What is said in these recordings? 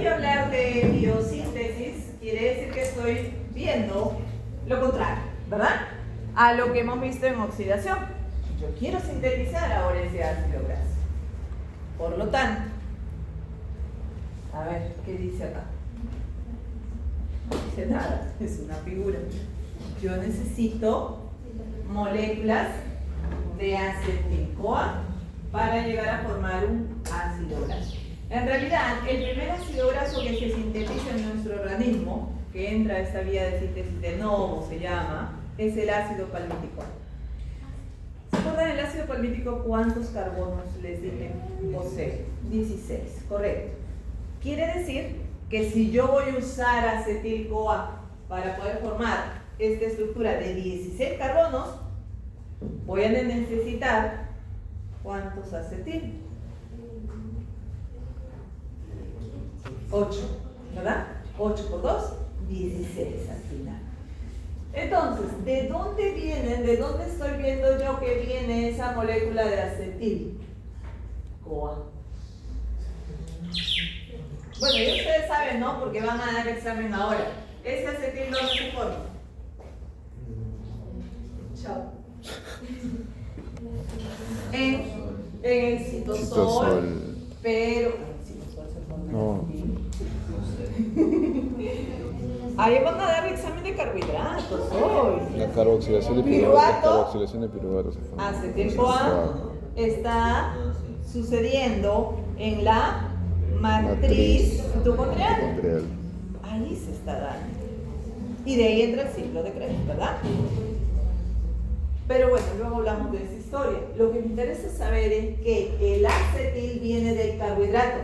a hablar de biosíntesis, quiere decir que estoy viendo lo contrario, ¿verdad? A lo que hemos visto en oxidación. Yo quiero sintetizar ahora ese ácido graso. Por lo tanto, a ver, ¿qué dice acá? No dice nada, es una figura. Yo necesito moléculas de acetil-CoA para llegar a formar un ácido graso. En realidad, el primer ácido graso que se sintetiza en nuestro organismo, que entra a esta vía de síntesis de novo, se llama, es el ácido palmítico. ¿Se acuerdan del ácido palmítico cuántos carbonos les dije posee? 16, correcto. Quiere decir que si yo voy a usar acetil-CoA para poder formar esta estructura de 16 carbonos, voy a necesitar ¿cuántos acetil? 8, ¿verdad? 8 por 2, 16 al final. Entonces, ¿de dónde vienen? ¿De dónde estoy viendo yo que viene esa molécula de acetil-CoA? Bueno, y ustedes saben, ¿no? Porque van a dar examen ahora. ¿Ese acetil dónde se forma? Chao. En el citosol. Pero el citosol se forma. No. Ahí van a dar examen de carbohidratos hoy. La carboxilación de piruvato se forma. Acetil-CoA está sucediendo en la matriz mitocondrial. Ahí se está dando. Y de ahí entra el ciclo de Krebs, ¿verdad? Pero bueno, luego hablamos de esa historia. Lo que me interesa saber es que el acetil viene del carbohidrato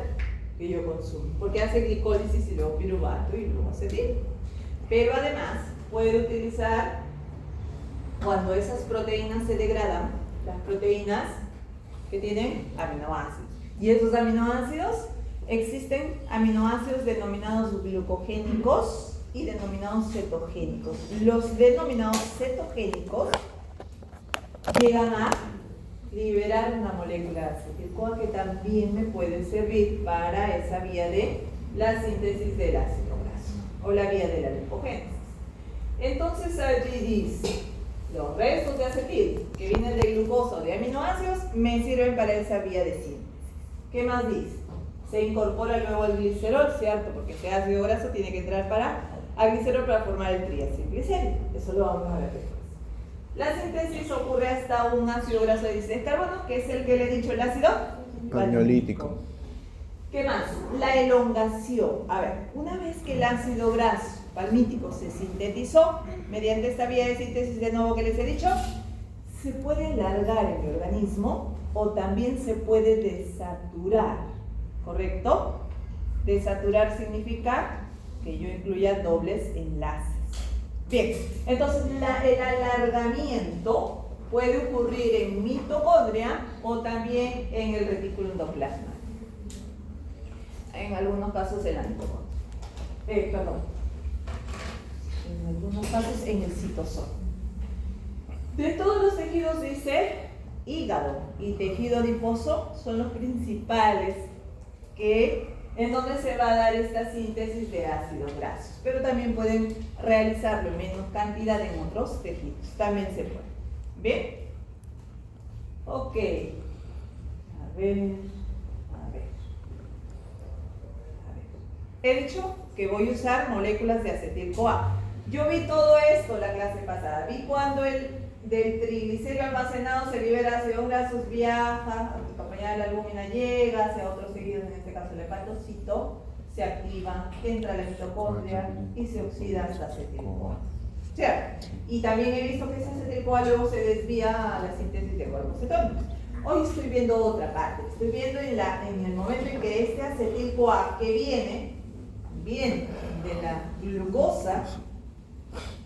que yo consumo, porque hace glicólisis y luego piruvato y luego acetil. Pero además puede utilizar, cuando esas proteínas se degradan, las proteínas que tienen aminoácidos. Y esos aminoácidos, existen aminoácidos denominados glucogénicos y denominados cetogénicos. Los denominados cetogénicos llegan a liberar una molécula de acetil-CoA que también me puede servir para esa vía de la síntesis del ácido graso o la vía de la lipogénesis. Entonces allí dice, los restos de acetil que vienen de glucosa o de aminoácidos me sirven para esa vía de síntesis. ¿Qué más dice? Se incorpora luego el glicerol, ¿cierto? Porque ese ácido graso tiene que entrar al glicerol para formar el triacilglicérico. Eso lo vamos a ver después. La síntesis ocurre hasta un ácido graso de 16 carbono, que es el que le he dicho, el ácido pañolítico. ¿Qué más? La elongación. A ver, una vez que el ácido graso palmítico se sintetizó mediante esta vía de síntesis de nuevo que les he dicho, se puede alargar en el organismo o también se puede desaturar, ¿correcto? Desaturar significa que yo incluya dobles enlaces. Bien, entonces el alargamiento puede ocurrir en mitocondria o también en el retículo endoplasmático. En algunos casos en la mitocondria. En algunos casos en el citosol. De todos los tejidos dice hígado y tejido adiposo son los principales en donde se va a dar esta síntesis de ácidos grasos, pero también pueden realizarlo en menos cantidad en otros tejidos, también se puede. ¿Bien? Ok. A ver. He dicho que voy a usar moléculas de acetil-CoA. Yo vi todo esto la clase pasada. Vi cuando del triglicérido almacenado se libera ácidos grasos, viaja, acompañada de la albúmina llega hacia otros tejidos, en este caso el hepatocito, se activa, entra a la mitocondria y se oxida hasta acetil-CoA. ¿Cierto? Y también he visto que ese acetil-CoA luego se desvía a la síntesis de cuerpos cetónicos. Hoy estoy viendo otra parte. Estoy viendo en el momento en que este acetil-CoA que viene de la glucosa,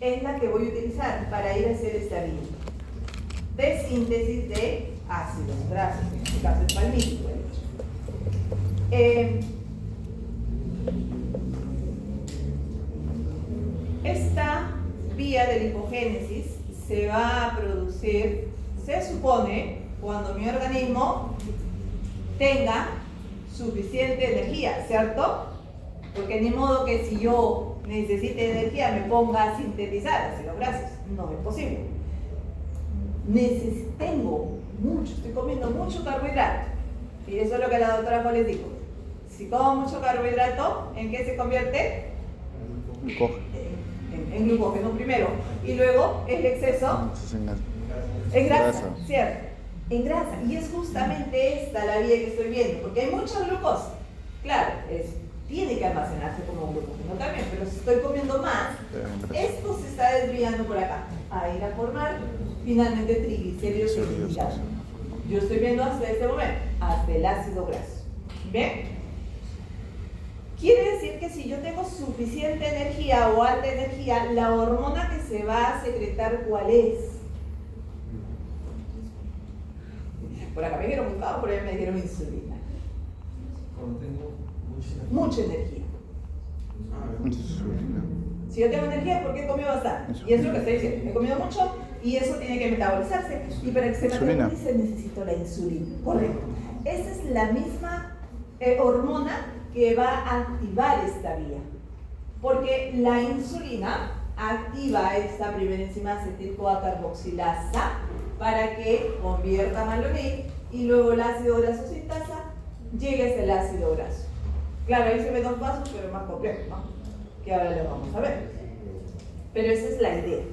es la que voy a utilizar para ir a hacer esta vía de síntesis de ácidos grasos, en este caso el palmítico. Esta vía de lipogénesis se va a producir, se supone, cuando mi organismo tenga suficiente energía, ¿cierto? Porque ni modo que si yo necesite energía me ponga a sintetizar ácidos grasos. No es posible. Estoy comiendo mucho carbohidrato. Y eso es lo que la doctora Fo les dijo. Si como mucho carbohidrato, ¿en qué se convierte? En glucógeno primero. Y luego el exceso en grasa, ¿cierto? En grasa. Y es justamente esta la vía que estoy viendo. Porque hay mucha glucosa. Claro, tiene que almacenarse como glucógeno también. Pero si estoy comiendo más, esto se está desviando por acá. A ir a formar finalmente triglicéridos y hígado. Yo estoy viendo hasta este momento, hasta el ácido graso. ¿Bien? Quiere decir que si yo tengo suficiente energía o alta energía, la hormona que se va a secretar, ¿cuál es? Por acá me dijeron buscado, por allá me dijeron insulina. Cuando tengo Mucha energía. Insulina. Si yo tengo energía, ¿por qué he comido bastante? Y es lo que estoy diciendo. He comido mucho y eso tiene que metabolizarse. Y para que se metabolice necesito la insulina. Correcto. Esa es la misma hormona que va a activar esta vía. Porque la insulina activa esta primera enzima acetil-CoA carboxilasa para que convierta malonil y luego el ácido graso sintasa llegue hasta el ácido graso. Claro, ahí se ven dos pasos, pero es más complejo, ¿no? Que ahora lo vamos a ver. Pero esa es la idea.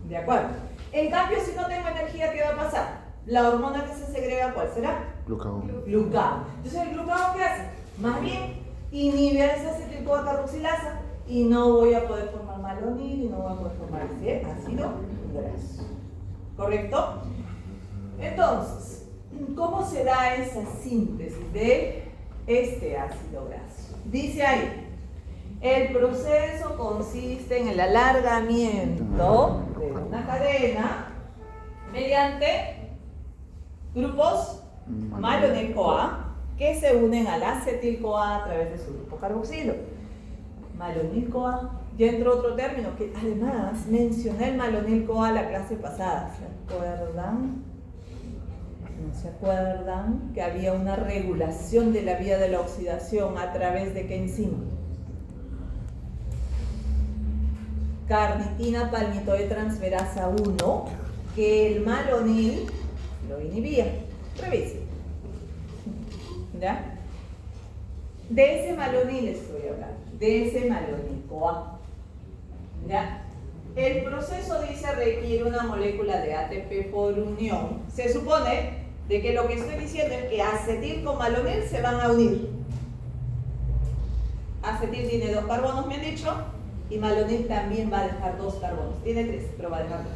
¿De acuerdo? En cambio, si no tengo energía, ¿qué va a pasar? La hormona que se segrega, ¿cuál será? Glucagón. Glucagón. Entonces, ¿el glucagón qué hace? Más bien, inhibe a esa acetil-CoA carboxilasa y no voy a poder formar malonil y no voy a poder formar ese ácido graso. ¿Correcto? Entonces, ¿cómo se da esa síntesis de este ácido graso? Dice ahí, el proceso consiste en el alargamiento de una cadena mediante grupos malonil-CoA que se unen al acetil-CoA a través de su grupo carboxilo. Malonil-CoA, ya entró otro término que además mencioné el malonil-CoA la clase pasada. ¿Se acuerdan? ¿No se acuerdan que había una regulación de la vía de la oxidación a través de qué enzima? Carnitina palmitoetransferasa 1, que el malonil lo inhibía. Revisen. ¿Ya? De ese malonil estoy hablando, de ese malonil-CoA. ¿Ya? El proceso, dice, requiere una molécula de ATP por unión. Se supone de que lo que estoy diciendo es que acetil con malonil se van a unir. Acetil tiene 2 carbonos, me han dicho, y malonil también va a dejar 2 carbonos. Tiene 3, pero va a dejar 2.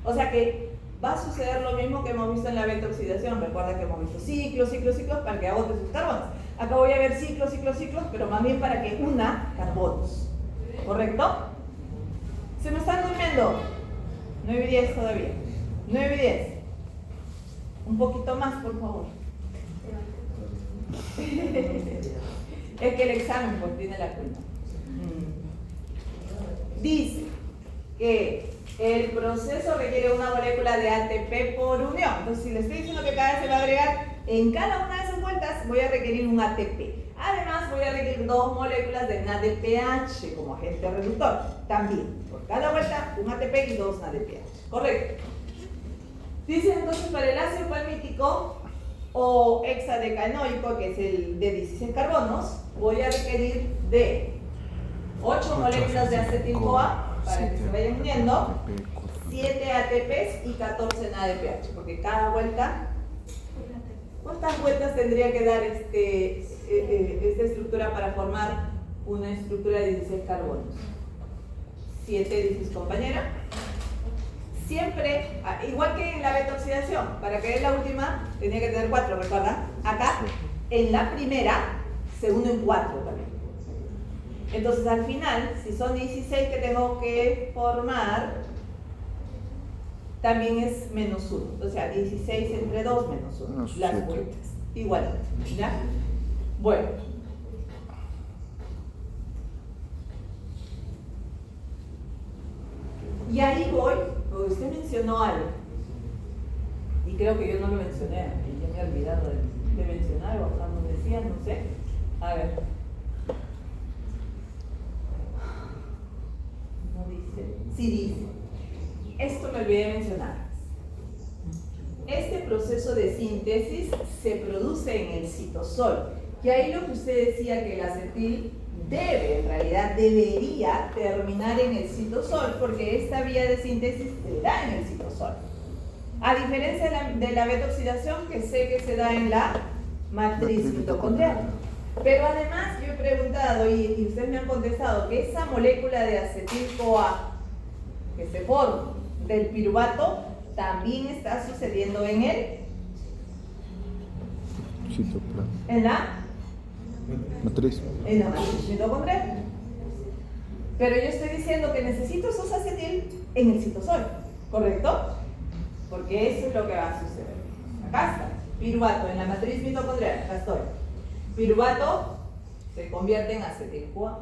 O sea que va a suceder lo mismo que hemos visto en la beta oxidación. Recuerda que hemos visto ciclos para que agote sus carbonos. Acá voy a ver ciclos, pero más bien para que una carbonos. ¿Correcto? ¿Se me están durmiendo? 9 y 10 todavía. 9 y 10. Un poquito más, por favor. Es que el examen pues tiene la culpa. Dice que el proceso requiere una molécula de ATP por unión. Entonces, si le estoy diciendo que cada vez se va a agregar, en cada una de esas vueltas voy a requerir un ATP. Además, voy a requerir 2 moléculas de NADPH como agente reductor. También, por cada vuelta, un ATP y 2 NADPH. Correcto. Dice entonces, para el ácido palmítico o hexadecanoico, que es el de 16 carbonos, voy a requerir de 8 moléculas de acetil-CoA para que se vayan uniendo, 7 ATPs y 14 NADPH, porque cada vuelta, ¿cuántas vueltas tendría que dar esta estructura para formar una estructura de 16 carbonos? 7, dices compañera. Siempre, igual que en la beta oxidación, para que es la última tenía que tener 4, ¿recuerdan? Acá, en la primera, se unen 4 también. Entonces al final, si son 16 que tengo que formar, también es menos 1. O sea, 16 entre 2 menos 1. Las vueltas. Igual. ¿Ya? Bueno. Y ahí voy, porque usted mencionó algo. Y creo que yo no lo mencioné, y ya me he olvidado de mencionar, o no decía, no sé. A ver. sí dice, esto me olvidé de mencionar. Este proceso de síntesis se produce en el citosol. Y ahí lo que usted decía que el acetil en realidad debería terminar en el citosol, porque esta vía de síntesis se da en el citosol. A diferencia de la beta-oxidación, que sé que se da en la matriz mitocondrial. Pero además yo he preguntado y ustedes me han contestado que esa molécula de acetil-CoA que se forma del piruvato también está sucediendo en el Citoplasma. en la Matriz. matriz mitocondrial. Pero yo estoy diciendo que necesito esos acetil en el citosol, ¿correcto? Porque eso es lo que va a suceder. Acá está, piruvato en la matriz mitocondrial, acá estoy. Piruvato se convierte en acetil-CoA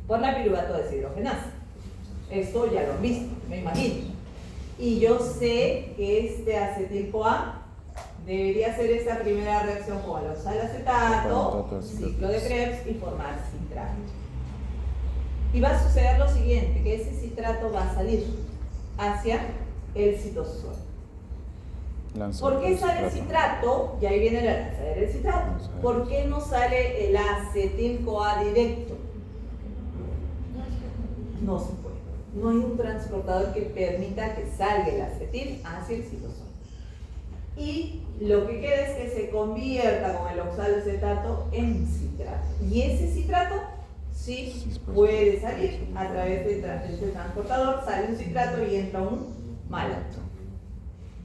por la piruvato deshidrogenasa. Esto ya lo han visto, me imagino. Y yo sé que este acetil-CoA debería hacer esta primera reacción con el oxalacetato, ciclo de Krebs y formar citrato. Y va a suceder lo siguiente, que ese citrato va a salir hacia el citosol. ¿Por qué sale el citrato? Y ahí viene la lanzadera del citrato. ¿Por qué no sale el acetil-CoA directo? No se puede. No hay un transportador que permita que salga el acetil hacia el citosol. Y lo que queda es que se convierta con el oxalacetato en citrato. Y ese citrato sí puede salir a través de este transportador, sale un citrato y entra un malato.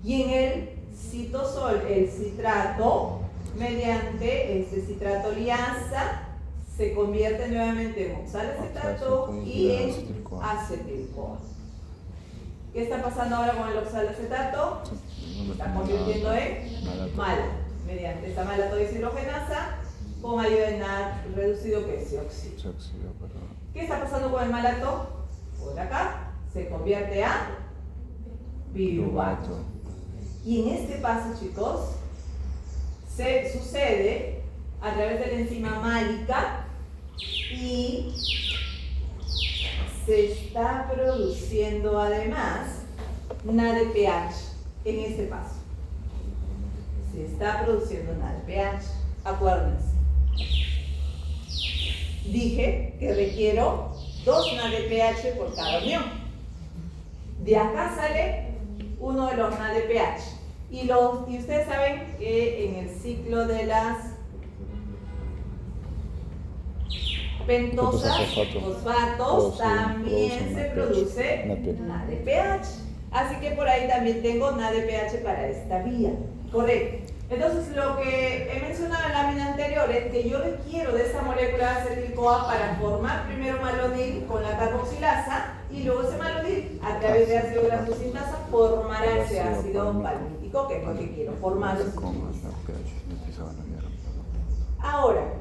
Y en el citosol, el citrato, mediante este citrato liasa, se convierte nuevamente en oxalacetato y en acetil-CoA. ¿Qué está pasando ahora con el oxalacetato? Se está convirtiendo en malato, mediante esta malato deshidrogenasa con ayuda de NAD reducido que se oxida. ¿Qué está pasando con el malato? Por acá se convierte a piruvato. Y en este paso, chicos, se sucede a través de la enzima málica y se está produciendo además NADPH en este paso. Se está produciendo NADPH. Acuérdense. Dije que requiero 2 NADPH por cada unión. De acá sale uno de los NADPH. Y ustedes saben que en el ciclo de las pentosas, fosfatos, también se produce NADPH. Así que por ahí también tengo NADPH para esta vía. Correcto. Entonces, lo que he mencionado en la lámina anterior es que yo requiero de esta molécula de acetil-CoA para formar primero malonil con la carboxilasa y luego ese malonil, a través de ácido graso sintasa, formará ese ácido palmítico, que es lo que quiero formar. Ahora,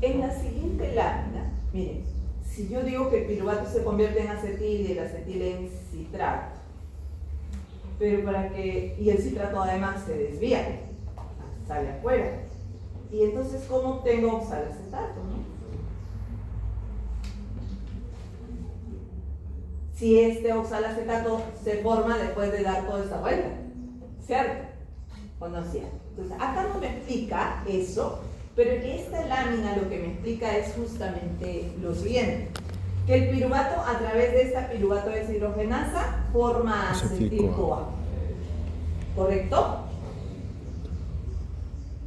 en la siguiente lámina, miren, si yo digo que el piruvato se convierte en acetil y el acetil en citrato, pero y el citrato además se desvía, sale afuera. Y entonces, ¿cómo obtengo oxalacetato, no? Si este oxalacetato se forma después de dar toda esta vuelta, ¿cierto? ¿O no es cierto? Entonces, acá no me explica eso, pero que esta lámina lo que me explica es justamente lo siguiente. Que el piruvato, a través de esta piruvato deshidrogenasa, forma acetil-CoA. ¿Correcto?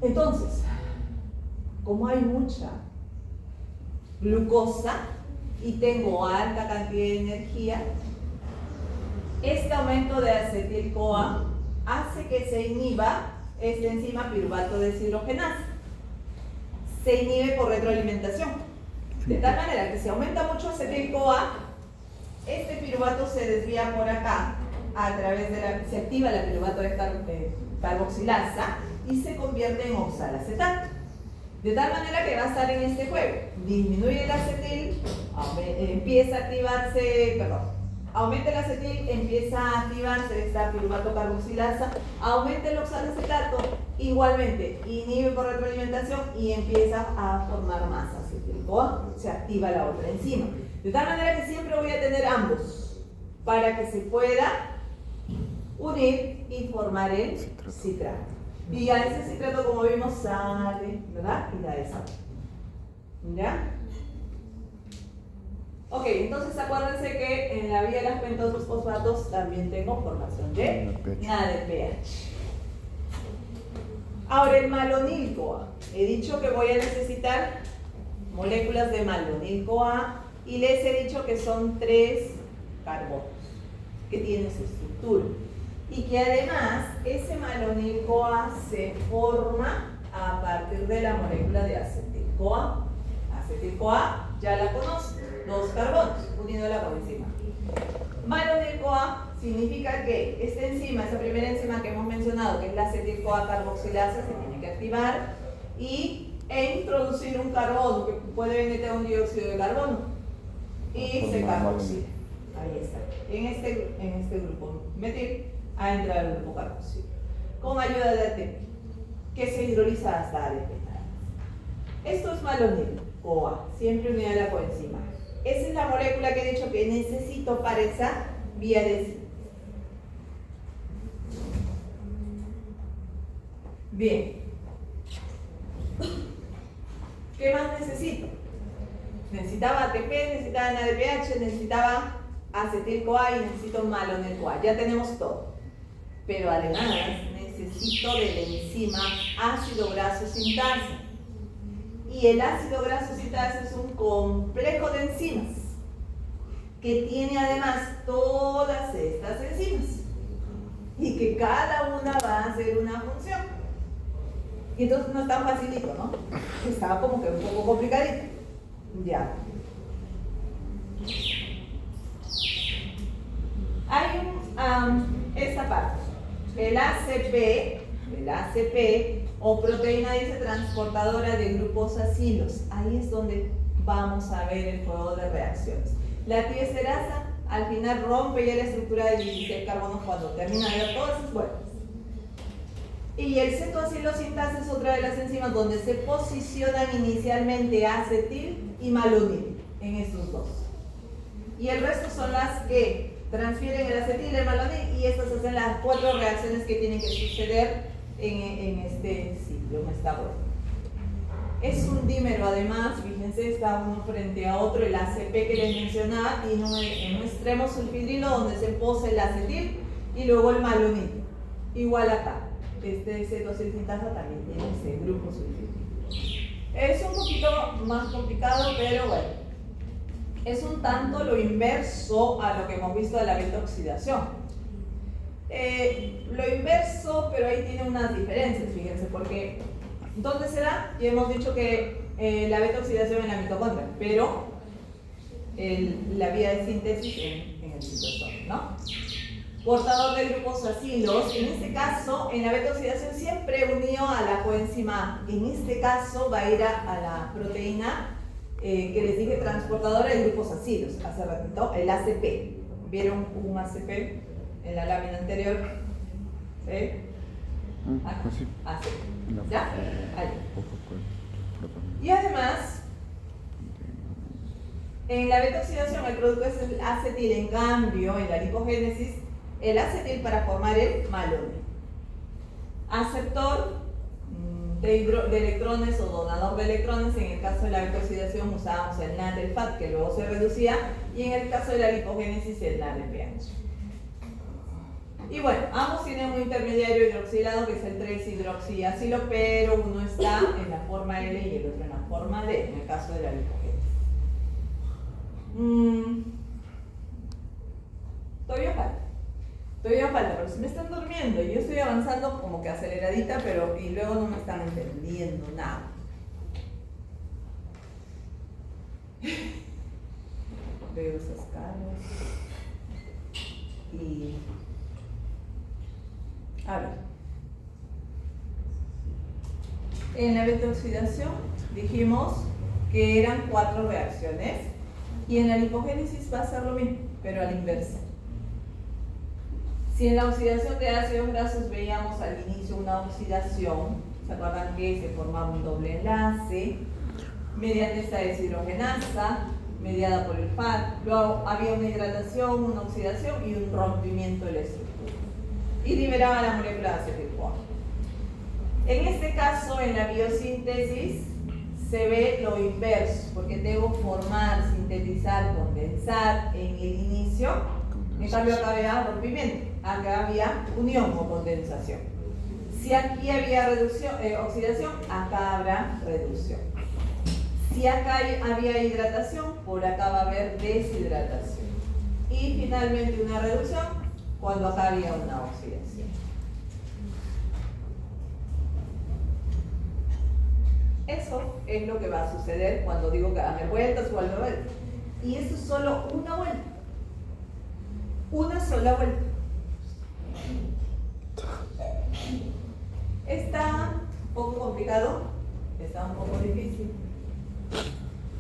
Entonces, como hay mucha glucosa y tengo alta cantidad de energía, este aumento de acetil-CoA hace que se inhiba esta enzima piruvato deshidrogenasa. Se inhibe por retroalimentación. De tal manera que si aumenta mucho acetil-CoA, este piruvato se desvía por acá, a través de se activa la piruvato de carboxilasa y se convierte en oxalacetato. De tal manera que va a estar en este juego. Disminuye el acetil, empieza a activarse, Aumenta el acetil, empieza a activarse esta piruvato carboxilasa, aumenta el oxaloacetato, igualmente inhibe por retroalimentación y empieza a formar más acetil-CoA, se activa la otra enzima. De tal manera que siempre voy a tener ambos para que se pueda unir y formar el citrato. Y a ese citrato, como vimos, sale, ¿verdad? Y da esa. ¿Ya? Ok, entonces acuérdense que en la vía de las pentosos fosfatos también tengo formación de nada de pH. Ahora el malonil-CoA. He dicho que voy a necesitar moléculas de malonil-CoA y les he dicho que son 3 carbonos que tienen su estructura. Y que además ese malonil-CoA se forma a partir de la molécula de acetil-CoA. Acetil-CoA ya la conocen. 2 carbonos unidos a la coenzima. Malonil-CoA significa que esta enzima, esa primera enzima que hemos mencionado, que es la acetil-CoA carboxilasa, se tiene que activar e introducir un carbono que puede venir de un dióxido de carbono y se carboxila. Ahí está. En este grupo metil a entrar el grupo carboxilo con ayuda de ATP que se hidroliza hasta ADP. Esto es malonil-CoA, siempre unida a la coenzima. Esa es la molécula que he dicho que necesito para esa vía de síntesis. Bien. ¿Qué más necesito? Necesitaba ATP, necesitaba NADPH, necesitaba acetil-CoA y necesito malonil-CoA. Ya tenemos todo. Pero además necesito de la enzima ácido graso sintasa. Y el ácido graso sintasa es un complejo de enzimas que tiene además todas estas enzimas y que cada una va a hacer una función. Y entonces no es tan facilito, ¿no? Estaba como que un poco complicadito. Ya. Hay esta parte. El ACP o proteína dice transportadora de grupos acilos. Ahí es donde vamos a ver el juego de reacciones. La tiesterasa al final rompe ya la estructura de 16 carbonos cuando termina de ver todas sus vueltas. Y el cetoacilosintasa es otra de las enzimas donde se posicionan inicialmente acetil y malonil en estos dos. Y el resto son las que transfieren el acetil y el malonil y estas hacen las 4 reacciones que tienen que suceder en este sitio, en esta vuelta. Es un dímero además, fíjense, está uno frente a otro, el ACP que les mencionaba, y en un extremo sulfidrilo donde se posa el acetil y luego el malonil. Igual acá, este cetoacilosintasa también tiene ese grupo sulfidrilo. Es un poquito más complicado, pero bueno, es un tanto lo inverso a lo que hemos visto de la beta-oxidación. Lo inverso, pero ahí tiene unas diferencias, fíjense, porque ¿dónde se da? Ya hemos dicho que la beta-oxidación en la mitocondria, pero la vía de síntesis en el citosol, ¿no? Portador de grupos acilos, en este caso, en la beta-oxidación siempre unido a la coenzima A. En este caso va a ir a la proteína que les dije transportadora de grupos acilos, hace ratito, el ACP. ¿Vieron un ACP en la lámina anterior? ¿Sí? Pues sí. ACP. ¿Ya? Ahí. Y además, en la beta-oxidación el producto es el acetil, en cambio, en la lipogénesis, el acetil para formar el malonil. Aceptor de electrones o donador de electrones, en el caso de la beta-oxidación usábamos el NADPH que luego se reducía, y en el caso de la lipogénesis el NADPH. Y bueno, ambos tienen un intermediario hidroxilado que es el 3-hidroxiácido, pero uno está en la forma L y el otro en la forma D, en el caso de la lipogénesis. Todavía falta, pero si me están durmiendo y yo estoy avanzando como que aceleradita, pero y luego no me están entendiendo nada. Veo esas caras. Y a ver, en la beta-oxidación dijimos que eran 4 reacciones y en la lipogénesis va a ser lo mismo. pero a la inversa. Si en la oxidación de ácidos grasos veíamos al inicio una oxidación, ¿se acuerdan que se formaba un doble enlace mediante esta deshidrogenasa mediada por el FAD? Luego había una hidratación, una oxidación y un rompimiento de la estructura. Y liberaba la molécula de acetil-CoA. En este caso, en la biosíntesis, se ve lo inverso, porque debo formar, sintetizar, condensar en el inicio. En cambio, acá había rompimiento, acá había unión o condensación. Si aquí había oxidación, acá habrá reducción. Si acá había hidratación, por acá va a haber deshidratación. Y finalmente una reducción cuando acá había una oxidación. Eso es lo que va a suceder cuando digo que hagan vueltas o al revés. Y esto es solo una vuelta. Una sola vuelta. Está un poco complicado, está un poco difícil,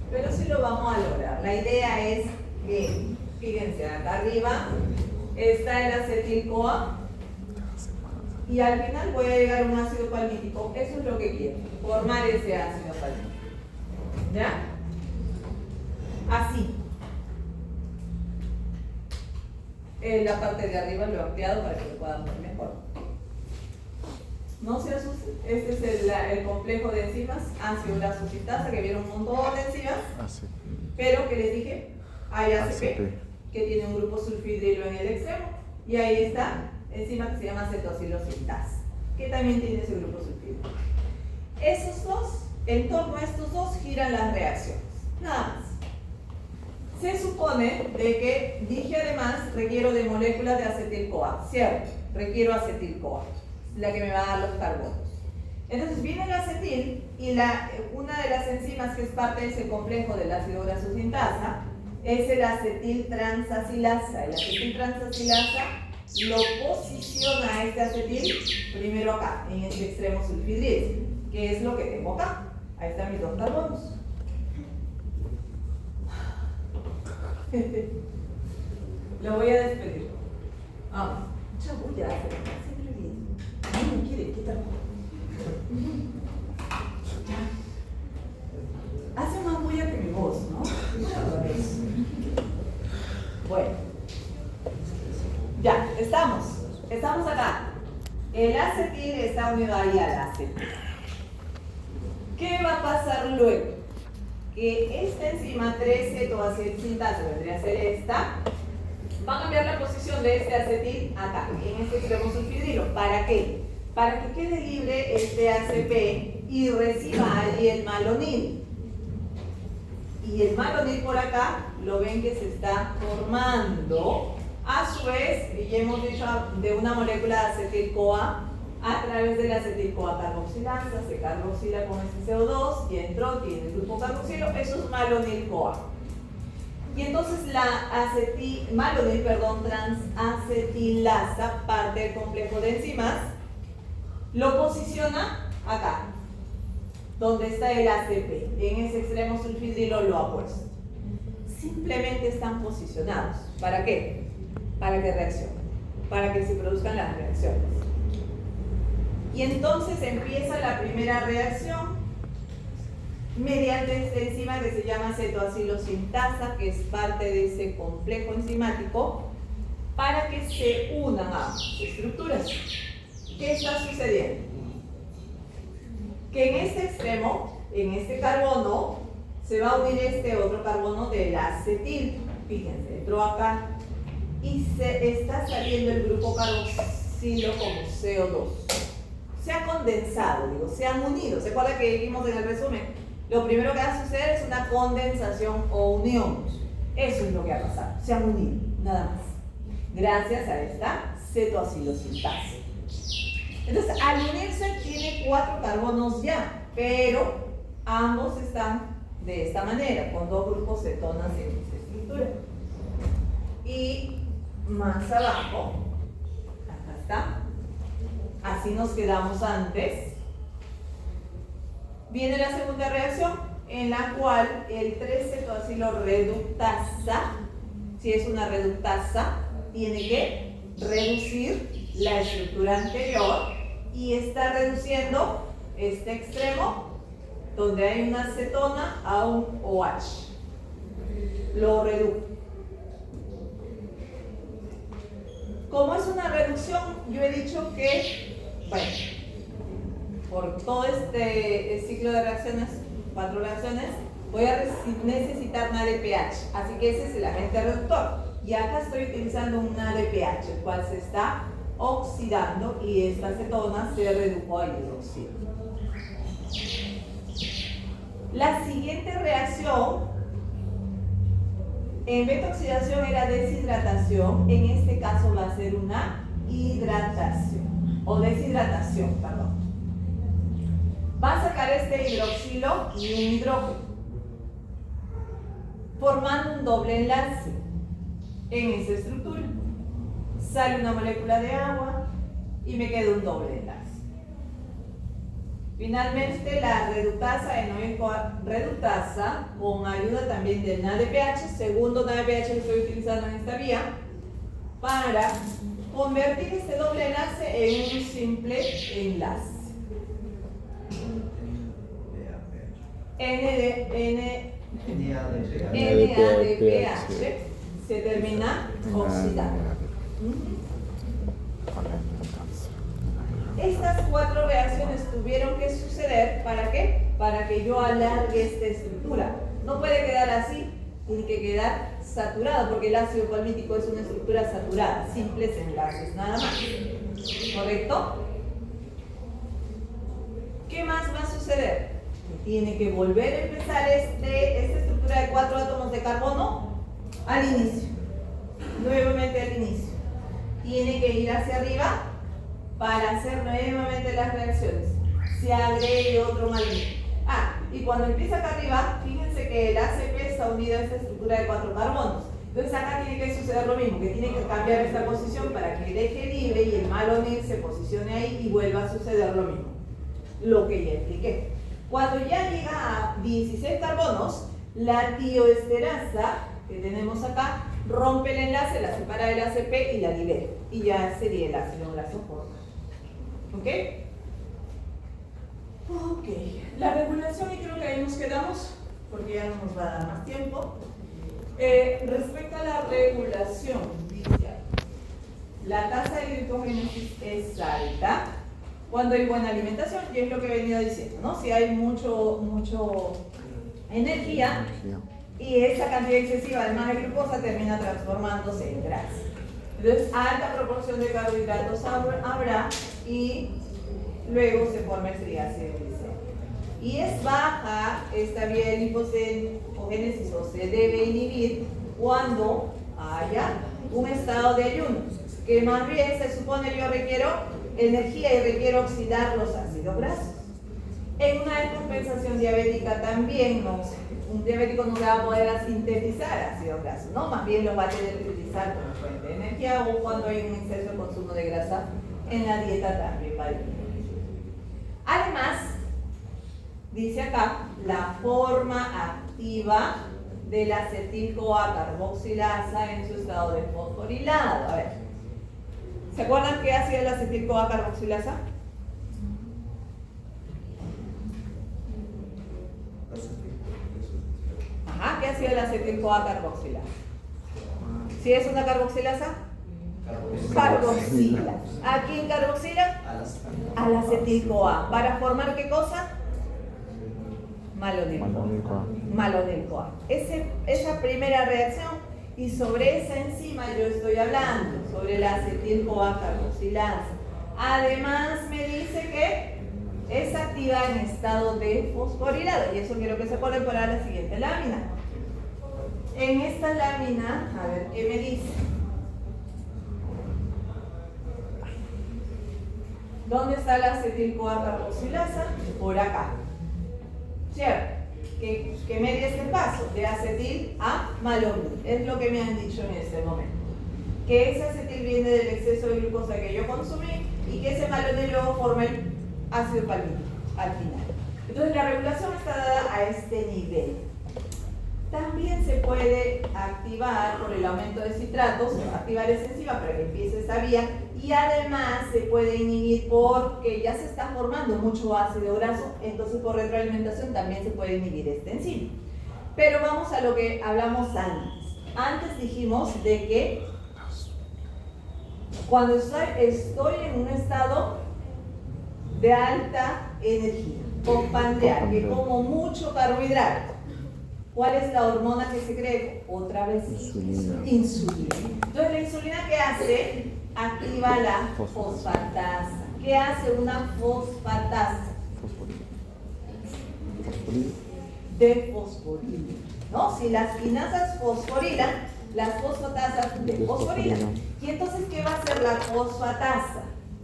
pero sí lo vamos a lograr. La idea es que, fíjense, acá arriba está el acetil-CoA y al final voy a llegar a un ácido palmítico. Eso es lo que quiero, formar ese ácido palmítico. ¿Ya? Así. La parte de arriba lo he ampliado para que lo puedan ver mejor. No se asusten, este es el complejo de enzimas ácido graso sintasa, que vieron un montón de enzimas, pero que les dije, hay ACP, que tiene un grupo sulfhidrilo en el extremo, y ahí está enzima que se llama cetoacilosintasa, que también tiene ese grupo sulfhidrilo. Esos dos, en torno a estos dos giran las reacciones, nada más. Se supone de que dije además requiero de moléculas de acetil-CoA, ¿cierto? Requiero acetil-CoA, la que me va a dar los carbonos. Entonces viene el acetil y una de las enzimas que es parte de ese complejo del ácido graso sintasa es el acetiltransacilasa. El acetiltransacilasa lo posiciona a este acetil primero acá, en este extremo sulfhidril, que es lo que tengo acá. Ahí están mis dos carbonos. Lo voy a despedir. Mucha bulla, siempre bien. No me quiere quitar. Hace más bulla que mi voz, ¿no? Bueno. Ya, estamos acá. El acetil está unido ahí al acetil. ¿Qué va a pasar luego? Que esta enzima 3-cetoacilsintasa, vendría a ser esta, va a cambiar la posición de este acetil acá, en este extremo sulfhidrilo. ¿Para qué? Para que quede libre este ACP y reciba allí el malonil. Y el malonil por acá, lo ven que se está formando. A su vez, ya hemos dicho, de una molécula de acetil-CoA a través de la acetil-CoA carboxilasa, se carboxila con este CO2 y entró, tiene el grupo carboxilo, eso es malonil-CoA. Y entonces la transacetilasa, parte del complejo de enzimas, lo posiciona acá, donde está el ACP, en ese extremo sulfhidrilo lo ha puesto. Simplemente están posicionados. ¿Para qué? Para que reaccionen, para que se produzcan las reacciones. Y entonces empieza la primera reacción mediante esta enzima que se llama cetoacilosintasa, que es parte de ese complejo enzimático, para que se unan ambas estructuras. ¿Qué está sucediendo? Que en este extremo, en este carbono, se va a unir este otro carbono del acetil. Fíjense, entró acá y se está saliendo el grupo carboxilo como CO2. Se ha condensado, se han unido. ¿Se acuerdan que vimos en el resumen? Lo primero que va a suceder es una condensación o unión. Eso es lo que ha pasado. Se han unido, nada más. Gracias a esta cetoacilosintasa. Entonces, al unirse tiene 4 carbonos ya, pero ambos están de esta manera, con 2 grupos cetonas en esta estructura. Y más abajo, acá está. Así nos quedamos antes. Viene la segunda reacción, en la cual el 3-cetoacilo reductasa Si es una reductasa, tiene que reducir la estructura anterior y está reduciendo este extremo donde hay una acetona a un OH. Lo redujo. Como es una reducción, yo he dicho que, bueno, por todo este ciclo de reacciones, 4 reacciones, voy a necesitar un ADPH, así que ese es el agente reductor. Y acá estoy utilizando un ADPH, el cual se está oxidando y esta acetona se redujo a hidroxilo. La siguiente reacción, en vez de oxidación era deshidratación, en este caso va a ser una hidratación, o deshidratación, perdón. Va a sacar este hidroxilo y un hidrógeno, formando un doble enlace en esa estructura. Sale una molécula de agua y me queda un doble enlace. Finalmente, la reductasa, reductasa, con ayuda también del NADPH, segundo NADPH que estoy utilizando en esta vía, para convertir este doble enlace en un simple enlace. NADPH se termina oxidando. Estas 4 reacciones tuvieron que suceder, ¿para qué? Para que yo alargue esta estructura. No puede quedar así, tiene que quedar saturado, porque el ácido palmítico es una estructura saturada, simples enlaces, nada más. ¿Correcto? ¿Qué más va a suceder? Tiene que volver a empezar esta estructura de 4 átomos de carbono al inicio. Nuevamente al inicio. Tiene que ir hacia arriba para hacer nuevamente las reacciones. Se agregue otro malito. Y cuando empieza acá arriba, fíjense que el ACP está unido a esta estructura de 4 carbonos. Entonces acá tiene que suceder lo mismo, que tiene que cambiar esta posición para que el eje libre y el malonil se posicione ahí y vuelva a suceder lo mismo. Lo que ya expliqué. Cuando ya llega a 16 carbonos, la tioesterasa que tenemos acá rompe el enlace, la separa del ACP y la libera. Y ya sería el ácido grasoforme. ¿Ok? Ok. La regulación, y creo que ahí nos quedamos, porque ya no nos va a dar más tiempo. Respecto a la regulación, dice, la tasa de glicogénesis es alta cuando hay buena alimentación, y es lo que he venido diciendo, ¿no? Si hay mucho energía y esa cantidad excesiva además de glucosa termina transformándose en grasa. Entonces, alta proporción de carbohidratos habrá y luego se forma el triácido glicémico. Y es baja esta vía de lipogénesis, o se debe inhibir cuando haya un estado de ayuno, que más bien se supone yo requiero energía y requiero oxidar los ácidos grasos. En una descompensación diabética también un diabético no se va a poder sintetizar ácidos grasos, ¿no? Más bien los va a tener que utilizar como fuente de energía, o cuando hay un exceso de consumo de grasa en la dieta también va a disminuir. Además, dice acá, la forma activa de la acetil-CoA carboxilasa en su estado de fosforilado. A ver, ¿se acuerdan qué hacía la acetil-CoA carboxilasa? ¿Qué hacía la acetil-CoA carboxilasa? ¿Si es una carboxilasa? Carboxila. ¿A quién carboxila? A la acetil-CoA. ¿Para formar qué cosa? Malonil-CoA. Malonil-CoA. Esa primera reacción, y sobre esa enzima yo estoy hablando, sobre la acetil-CoA carboxilasa. Además me dice que es activa en estado de fosforilado, y eso quiero que se acuerden para la siguiente lámina. En esta lámina, a ver qué me dice. ¿Dónde está la acetil-CoA carboxilasa? Por acá. ¿Cierto? Que media este paso de acetil a malonil. Es lo que me han dicho en este momento. Que ese acetil viene del exceso de glucosa que yo consumí y que ese malonil luego forma el ácido palmítico al final. Entonces la regulación está dada a este nivel. También se puede activar por el aumento de citratos, se va a activar esa enzima para que empiece esa vía, y además se puede inhibir porque ya se está formando mucho ácido graso, entonces por retroalimentación también se puede inhibir esta enzima. Pero vamos a lo que hablamos antes. Antes dijimos de que cuando estoy en un estado de alta energía, postprandial, que como mucho carbohidrato, ¿cuál es la hormona que secreta? Otra vez, Insulina. insulina. Entonces, la insulina, ¿qué hace? Activa la fosfatasa. ¿Qué hace una fosfatasa? Fosforilo. De fosforilo. ¿No? Si las quinasas fosforilan, las fosfatasas desfosforilan. ¿Y entonces qué va a hacer la fosfatasa?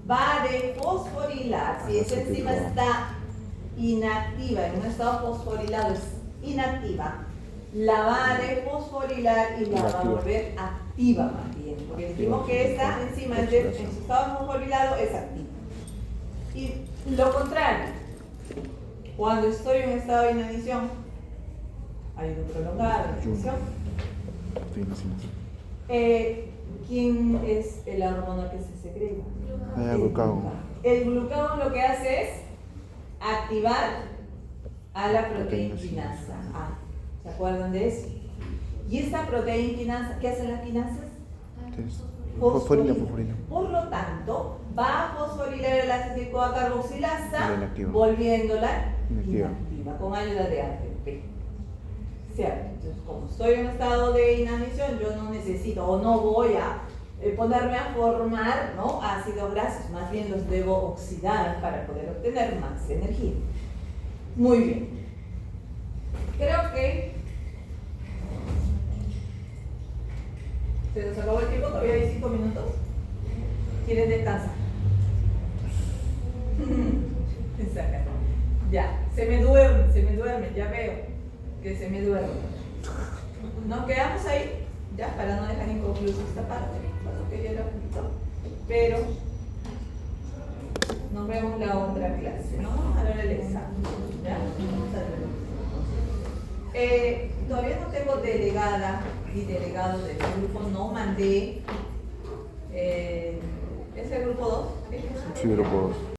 Va a defosforilar. Si esa enzima está inactiva, en un estado fosforilado es inactiva, la va a defosforilar y la va a volver activa más bien, porque dijimos que esta enzima en su estado fosforilado es activa. Y lo contrario, cuando estoy en un estado de inanición, ayuno prolongado, inanición, ¿quién es la hormona que se secreta? El glucagón. El glucagón lo que hace es activar a la proteína quinasa. ¿Se acuerdan de eso? Y esta proteína quinasa, ¿qué hacen las quinasas? Fosforila. Por lo tanto, va a fosforilar el acetil-CoA carboxilasa, Inactiva. volviéndola Inactiva. inactiva con ayuda de ATP. ¿Cierto? Entonces, como estoy en un estado de inanición, yo no necesito o no voy a ponerme a formar, ¿no?, ácidos grasos, más bien los debo oxidar para poder obtener más energía. Muy bien. Creo que se nos acabó el tiempo, todavía hay 5 minutos. ¿Quieres descansar? Exacto. Ya, se me duerme, ya veo que se me duerme. Nos quedamos ahí, ya, para no dejar inconclusa esta parte, bueno, que ya era poquito, pero nos vemos la otra clase, ¿no? Vamos a ver el examen, ¿ya? Vamos a ver. Todavía no tengo delegada y delegado del grupo, no mandé. ¿Es el grupo 2? Sí, grupo 2.